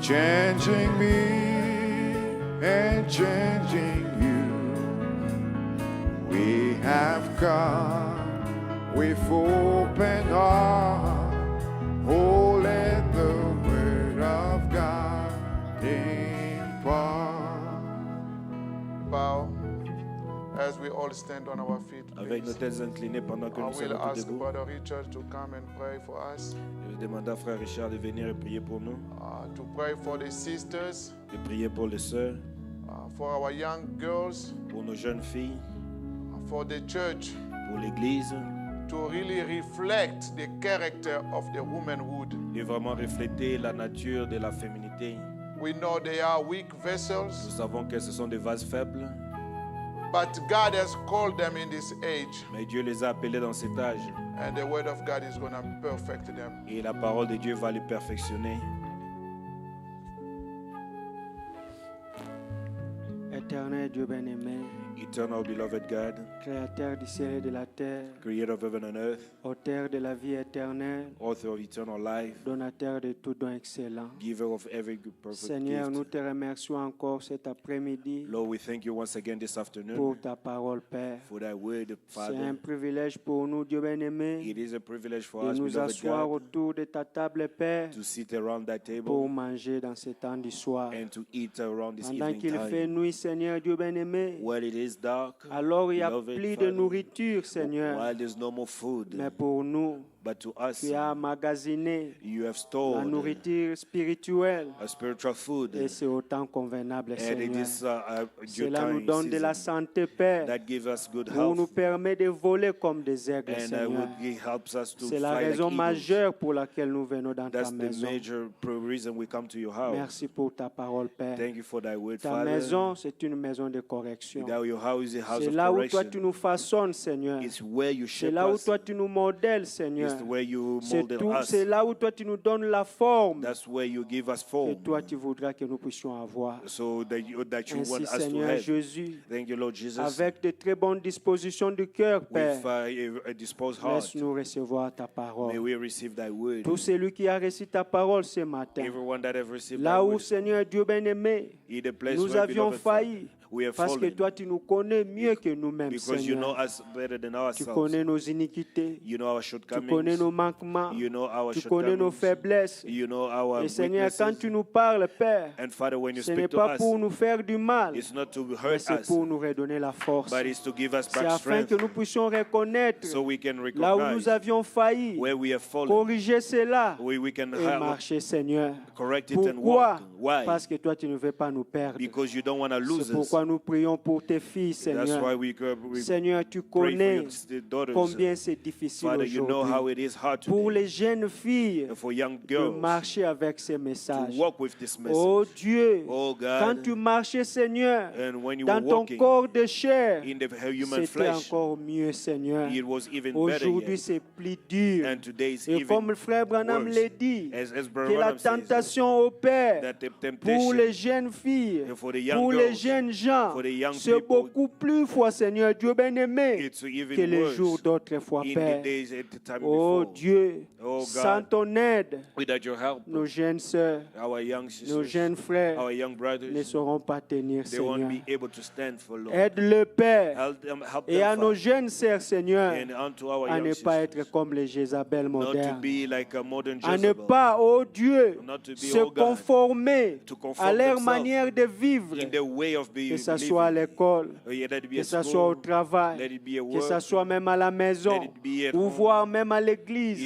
changing me and changing you. We have come with open heart. Oh, let the word of God impart. Bow as we all stand on our feet, Avec nos please. têtes inclinées pendant que I nous sommes will tous ask debout, Brother Richard to come and pray for us, je vais demander à Frère Richard de venir et prier pour nous, to pray for the sisters, de prier pour les sœurs, for our young girls, pour nos jeunes filles, for the church, pour l'Église, to really reflect the character of the womanhood. de vraiment refléter la nature de la féminité. We know they are weak Nous vessels, savons que ce sont des vases faibles, but God has called them in this age, mais Dieu les a appelés dans cet âge and the word of God is going to perfect them. et la parole de Dieu va les perfectionner. Éternel Dieu bien-aimé, Eternal beloved God, Créateur du ciel et de la terre, creator of heaven and earth, auteur de la vie éternelle, author of eternal life, donateur de tout don excellent. giver of every good perfect Seigneur, nous gift. te remercions encore cet après-midi Lord, we thank you once again this afternoon pour ta parole, Père. for thy word, C'est un Father. privilège pour nous, Dieu bien-aimé, It is a privilege for de us, nous beloved asseoir God, autour de ta table, Père, to sit around that pour table manger dans ce temps du soir. and to eat around this Pendant evening qu'il fait time. nuit, Seigneur Dieu bien-aimé, While it is dark, alors il n'y a beloved plus de Father, nourriture, Seigneur. while there's no more food, Mais pour nous, but to us, tu as emmagasiné you have la stored nourriture spirituelle. a spiritual food, Et c'est autant convenable, and it Seigneur. is your Cela nous kind donne de la season santé, Père, that gives us good pour nous health, permettre de voler comme des aigles, and Seigneur. it helps us to C'est la fly like raison eagles. majeure pour laquelle nous venons dans ta That's the maison. major reason we come to your house. Merci pour ta parole, Père. Thank you for thy word, Ta Father. maison, c'est une maison de correction. That your house is a house C'est of là où toi correction. tu nous façonnes, Seigneur. It's where you C'est shape là où us. toi tu nous modèles, Seigneur. It's where you C'est molded tout- us. c'est là où toi tu nous donnes la forme That's where you give us que form, toi tu voudras que nous puissions avoir. so that you Ainsi, want us to Seigneur have. Jésus, Thank you, Lord Jesus. avec de très bonnes dispositions du cœur, Père, With a disposed heart, laisse-nous recevoir ta may parole. we receive thy word. Tout celui qui a reçu ta parole ce matin, Everyone that have received là thy où, word, Seigneur Dieu bien-aimé, in the place nous where, avions beloved failli, Father, we have parce que fallen, toi tu nous connais mieux que nous-mêmes, because you know Seigneur. us better than Tu ourselves. connais nos iniquités, You know our tu connais shortcomings. nos manquements, You know our tu connais nos shortcomings. faiblesses. You know our Et Seigneur, quand weaknesses. tu nous parles, Père, And Father, when you ce n'est speak to pas us, pour nous faire du mal, it's not to mais hurt c'est us, pour nous redonner la force. but it's to give us C'est back afin que strength, nous puissions reconnaître so we can là où nous recognize avions failli, where we have fallen, corriger cela we can et marcher, Seigneur. correct it and Pourquoi? walk. Why? Parce que toi, tu ne veux pas nous perdre. Because you don't want to lose C'est us. pourquoi nous prions pour tes filles, That's Seigneur. why we Seigneur, tu pray for connais your daughters. combien c'est difficile Father, you know how aujourd'hui it is hard pour today les jeunes filles for young de girls marcher avec ces to messages. walk with this message. Oh Dieu, Oh quand God, tu marchais, Seigneur, and when you dans were ton walking corps de chair, in the human c'était flesh, encore mieux, Seigneur. it was even better Aujourd'hui, yet. c'est plus dur. And today is Et even comme le frère Branham worse. l'a dit, As que Brother la Branham says, tentation opère that the pour les temptation jeunes filles, for the young pour les girls, jeunes gens, gens, For the young c'est people, beaucoup plus fort, Seigneur Dieu bien-aimé, it's even que les worse jours d'autrefois, in Père. the days at the time Oh before. Dieu, Oh God. sans ton aide, Without your help, nos jeunes sœurs, our young nos sisters, jeunes frères our young ne brothers, sauront pas tenir, they won't Seigneur. be able to stand for long. Aide le Père Help et à them, nos Father, jeunes sœurs, Seigneur, and unto our à young ne pas sisters, être comme les Jézabel not to modernes. be like a modern À ne Jezebel, pas, oh Dieu, not to be, se oh God, conformer to conform à leur themselves manière de vivre, in the way of que ce soit à believing. l'école, Let it be que at ce soit au school, let travail, it be at que ce work, soit même à la maison, let it be at ou home, voire même à l'église,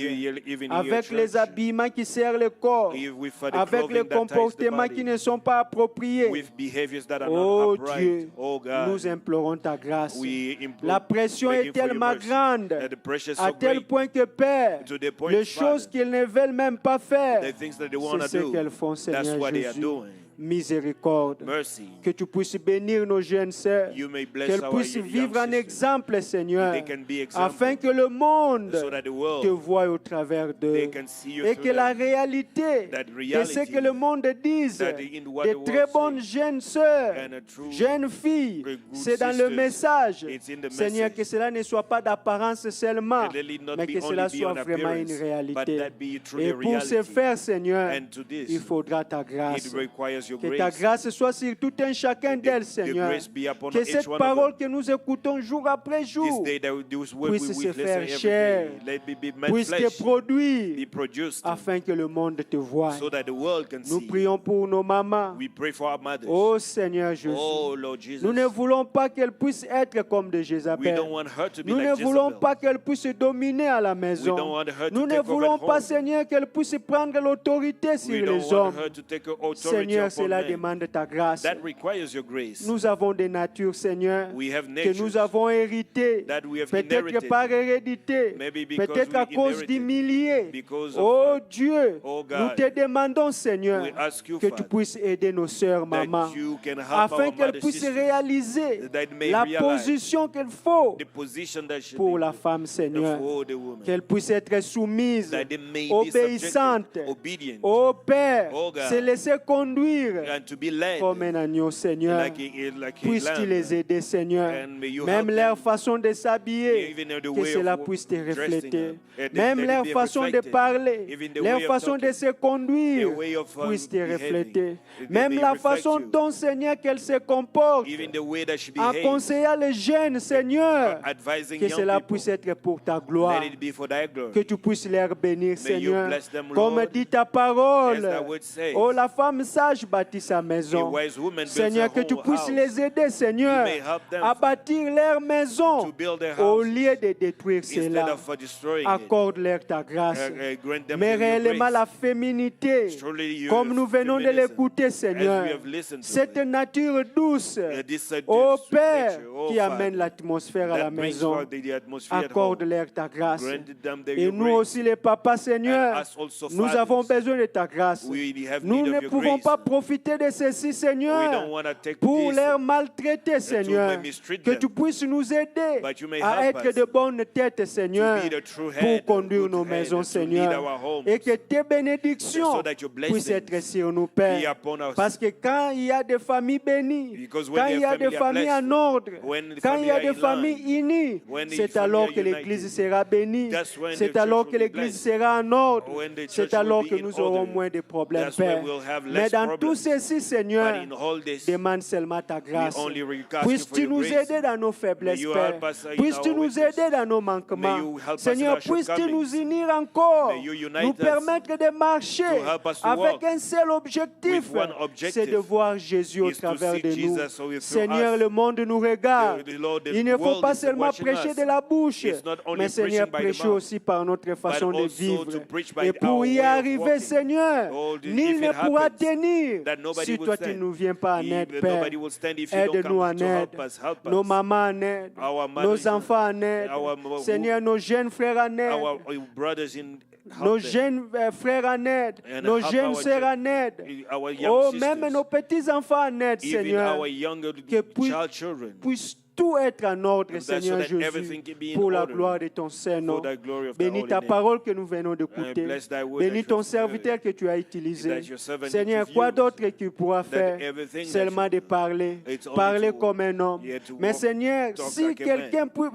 even in your avec les church, habillements qui servent le corps, with the avec les clothing that ties the comportements qui body, ne sont pas appropriés. with behaviors that are Oh not upright. Dieu, Oh God, nous implorons ta grâce. we implore, La pression begging est for your tellement mercy, grande, that the pressure is à so tel great, point que, Père, to the point, les choses Father, qu'ils ne veulent même pas faire, the things that they want c'est to ce qu'elles do, font, that's Seigneur what they are Jésus. doing. Miséricorde. Mercy. Que tu puisses bénir nos jeunes sœurs, You may bless qu'elles our puissent young vivre en sisters. exemple, Seigneur, They can be example, afin que le monde so that the world, te voie au travers d'eux, they can see you et through que la them. réalité That de reality, ce que le monde dise, that in what des the très world bonnes says, jeunes sœurs, and a true jeunes filles, good c'est dans le sisters, message. it's in the Seigneur, message. que cela ne soit pas d'apparence seulement, And let it not mais be que only cela be soit on vraiment une appearance, réalité. but that be truly Et pour reality. ce faire, Seigneur, And to this, il faudra ta it grâce. requires your Que ta grace. grâce soit sur tout un chacun d'elles, Seigneur. grace be upon Que each cette one of parole them. que nous écoutons jour après This jour day that this word we puisse se will faire listen every chair, day. Let it be made puisse te flesh, be produire, produced, afin que le monde te voie. so that the world can Nous see. prions pour nos mamans. We pray for our mothers. Oh Seigneur Jésus. Oh Lord Jesus. Nous ne voulons pas qu'elles puissent être comme de We Jézabel. don't want her to be Nous ne like voulons Jezebel. pas qu'elles puissent dominer à la We don't maison. want her to Nous ne take over voulons at pas, home. Seigneur, qu'elles puissent prendre l'autorité sur We les don't hommes. want her to take authority Seigneur, upon cela men. demande ta grâce. That requires your grace. Nous avons des natures, Seigneur, We have que nous natures avons héritées, that we have peut-être inherited. par hérédité, Maybe because peut-être à we cause inherited. d'humilier. Because of, Oh Dieu, oh God, nous te demandons, Seigneur, we ask you, que tu Father, puisses aider nos sœurs, maman, that you can help afin our qu'elles mother puissent sisters, réaliser that may la realize position qu'il faut the position that should pour be la femme, Seigneur, for the woman, qu'elle puisse être soumise, that they may be obéissante, subjected, obedient, au Père, Oh God, se laisser conduire and to be led comme un agneau, Seigneur. like a Puisses-tu lamb. les aider, Seigneur. And may you Même help leur them. façon de s'habiller, Even in the que way cela of puisse te dressing refléter. them. And Même let it leur be façon de reflected. parler, Even the leur way of façon de talking. se conduire The way of, puisse te behaving. refléter. They Même may la reflect façon you. dont, Seigneur, qu'elle se comporte Even the way that she en behaves, conseillant les jeunes, Seigneur, advising que young cela people, puisse être pour ta gloire. let it be for thy glory. Que tu puisses les bénir, May you Seigneur. bless them, Comme Lord, dit ta as parole. thy word says. Oh, la femme sage bâtit sa maison. A wise woman builds Seigneur, her que tu home puisses house. les aider, Seigneur, You may help them à bâtir leur maison to build their au houses lieu de détruire instead cela. of destroying it. Accorde-leur ta grâce. Grant them Mais your réellement grace. la féminité, Surely you comme have nous venons de feminism, l'écouter, Seigneur, as we have listened to cette it. nature douce, This ô sweet Père, nature, oh qui Father, amène l'atmosphère à la that brings maison, forth the atmosphere at home. accorde-leur ta grâce. Grant them their Et nous grace. aussi, les papas, Seigneur, And us also, nous fathers, avons besoin de ta grâce. we have Nous need ne of your pouvons grace. pas profiter de ceci, We Seigneur, don't want to take pour this, les maltraiter, Seigneur. may mistreat Que them. tu puisses nous aider But you may à help être us de bonnes têtes, Seigneur, to be the true pour head, conduire good nos head, maisons, to lead Seigneur. our homes. Et que tes bénédictions So that your blessings puissent être sur nous, be Père. upon us. Parce que quand il y a des familles bénies, Because when quand il y a their des family familles are en blessed, ordre, when the quand il y a family des are in familles line, unies, when the c'est family alors are que l'Église united, sera bénie. that's when the C'est church alors will que be l'Église blessed. sera en ordre. When the C'est church will alors be que in nous aurons order. moins de problèmes, That's when Père. we'll have Mais less dans tout problems. ceci, Seigneur, But in all this, demande seulement ta grâce. only ask you for Puisses-tu your nous grace. aider dans nos faiblesses, May you Père. help us in Puisses-tu our nous weakness. aider dans nos May manquements. you help us Seigneur, in our puisses-tu shortcomings. nous unir encore, May you unite nous us permettre de marcher to help us to avec walk un seul objectif, with one objective, c'est de voir Jésus au is to travers see de nous. Jesus through Seigneur, us. le monde nous regarde. The Lord, the Il ne faut world pas is seulement watching prêcher us. de la bouche, It's not only mais Seigneur, preaching by the prêcher mouth, aussi par notre façon de also vivre. to preach by Et pour our y way of arriver, walking. Seigneur, Oh, nul if ne it pourra happens, tenir that nobody si will toi tu stand. ne nous viens pas en aide, Père. Nobody will stand if you don't Aide-nous en come to aide, help us. Help nos us. mamans en aide, Our mothers nos in- enfants en aide, our- Seigneur, nos jeunes frères en aide, Our brothers in nos help them. jeunes frères en aide, And nos help jeunes our sœurs church- en aide, Our young oh, sisters. même nos petits-enfants en aide, Even Seigneur, our younger que child children. puissent tout être en ordre, And that Seigneur so that everything Jésus, can be in pour la order gloire de ton Saint-Nom. for the glory of thy Bénis holy ta name. parole que nous venons d'écouter. And bless thy word Bénis that ton you've heard. serviteur que tu as utilisé. That your servant Seigneur, you've quoi used. d'autre qu'il pourra faire? everything that Seulement you- de parler. It's only Parler to- comme un homme. yeah, to Mais walk- Seigneur, talk si like a quelqu'un peut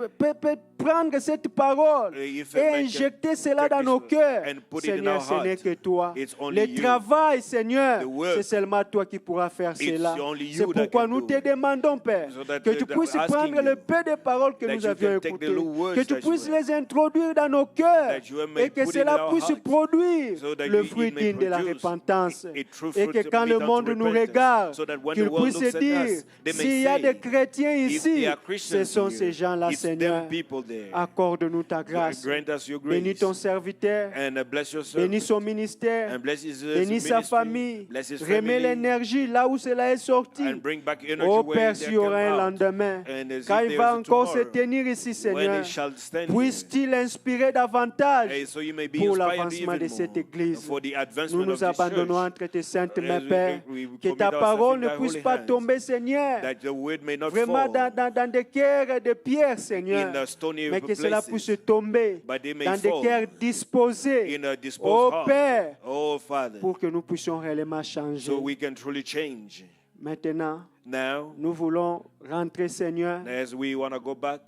prendre cette parole If et it make injecter cela take dans this nos cœurs, and put it in Seigneur, our ce n'est heart, que toi. it's only Le you. travail, Seigneur, The work, c'est seulement toi qui pourras faire it's cela. only you C'est that pourquoi can nous do te it. demandons, Père, So that que tu we're puisses asking prendre you le peu de paroles que that nous you avions can take the écoutées, little words que tu that you puisses have. les introduire dans nos cœurs That you may et que put it in cela our puisse hearts, produire so that le it fruit may digne de la produce repentance. a true Et fruit que quand le unto monde nous repentance, regarde, so that when qu'il the world puisse looks at dire, us, they may s'il y a say, des chrétiens if ici, there are ce Christians sont here, ces gens-là, it's Seigneur. them people there. Accorde-nous ta grâce. Grant us your Bénis grace. ton serviteur. And bless your servant. Bénis son ministère. And bless his Bénis sa ministry. famille. Bless his Remets family. l'énergie là où cela est sorti. And bring back energy Oh where Père, there s'il y aura un came out. lendemain, And as quand if il there va is a encore se tomorrow, tenir ici, when Seigneur, he shall stand here, puisse-t-il inspirer davantage hey, so you may be pour inspired l'avancement even de cette more Église. for the Nous advancement nous of this abandonnons church. entre tes saintes As mains, we- Père. we Que commit ta ourselves parole in ne thy puisse holy pas hands, tomber, Seigneur, that your word may not vraiment fall dans des cœurs de pierre, Seigneur, in the stony mais que cela places, puisse tomber but they may dans des fall cœurs disposés, in a disposed oh heart. Père, Oh Father, pour que nous puissions réellement changer. so we can truly change. Maintenant, Now, nous voulons rentrer, Seigneur. as we want to go back,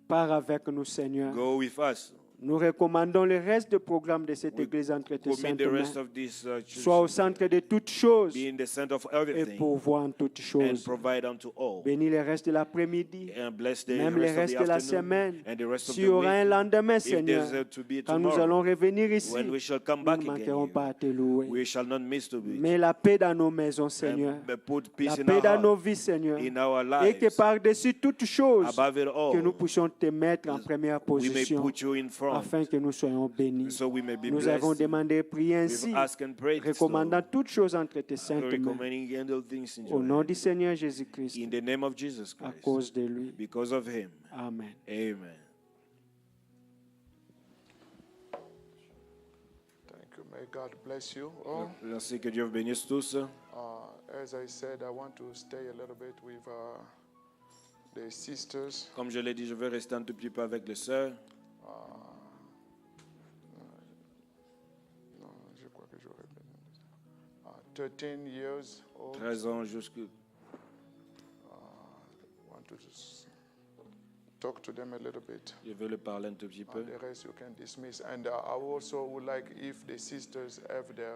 Pars avec nous, Seigneur. go with us. Nous recommandons le reste du programme de cette We Église entre tes Commit saintes the rest mains. of this Sois au church, centre de toutes choses be in the center of et everything, pourvois en toutes and choses. provide unto all. Bénis le reste de l'après-midi, And bless the même le rest of reste the de la afternoon semaine. and the rest of S'il the y aura un week. lendemain, If Seigneur, there's to be quand nous tomorrow, allons revenir ici, when we shall come nous back ne again, manquerons pas à te louer. we shall not miss to be. Mets la paix dans nos maisons, Seigneur. And put La peace in paix our dans nos heart, vies, Seigneur. in our Et que lives, par-dessus toutes choses, above it all, que nous puissions te mettre en première we may position put you in front, afin que nous soyons bénis. so we may be Nous avons blessed. demandé et prié We've ainsi, asked and prayed, recommandant toutes choses entre tes so, saintes mains. recommending handle things in Au your nom hand. du Seigneur Jésus-Christ, In the name of Jesus à Christ, cause de lui. because of him. Amen. Amen. Thank you. May God bless you all. Merci, que Dieu vous bénisse tous. As I said, I want to stay a little bit with the sisters. Comme je l'ai dit, je vais rester un tout petit peu avec les sœurs. Non, je crois que j'aurais besoin de ça. 13 years old. 13 ans jusqu'à... Want to just talk to them a little bit. Je vais le parler un tout petit peu. The rest you can dismiss. And I also would like if the sisters have their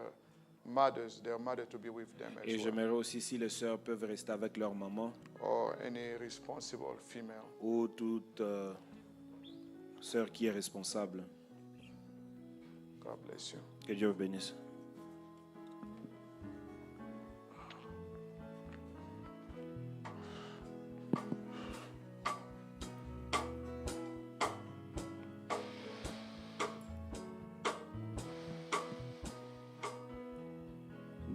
mother to be with them as Et well. j'aimerais aussi si les sœurs peuvent rester avec leur maman Or any responsible female. ou toute sœur qui est responsable. God bless you. Que Dieu vous bénisse.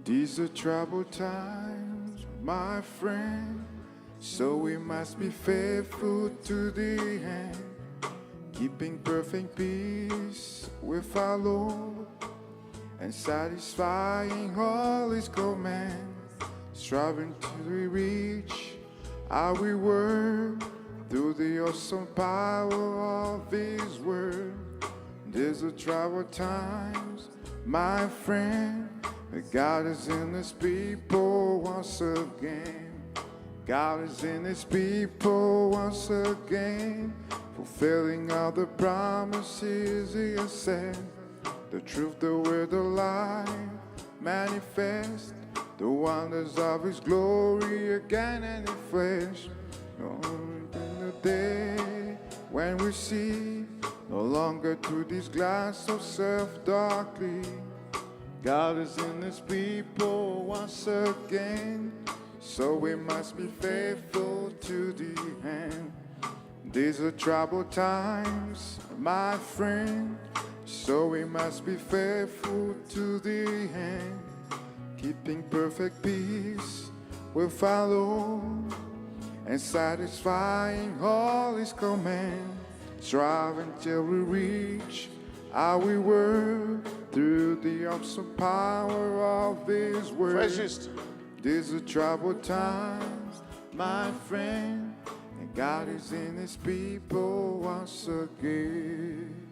These are troubled times, my friend, so we must be faithful to the end, keeping perfect peace with our Lord, and satisfying all His commands, striving to reach our reward through the awesome power of His word. These are troubled times, my friend. God is in His people once again. God is in His people once again, fulfilling all the promises He has said. The truth, the word, the life manifest the wonders of His glory again and in flesh. In the day when we see no longer through this glass of self darkly. God is in His people once again, so we must be faithful to the end. These are troubled times, my friend, so we must be faithful to the end, keeping perfect peace with our Lord, and satisfying all His commands, strive until we reach our reward through the awesome power of His word. Freshest. These are troubled times, my friend, and God is in his people once again.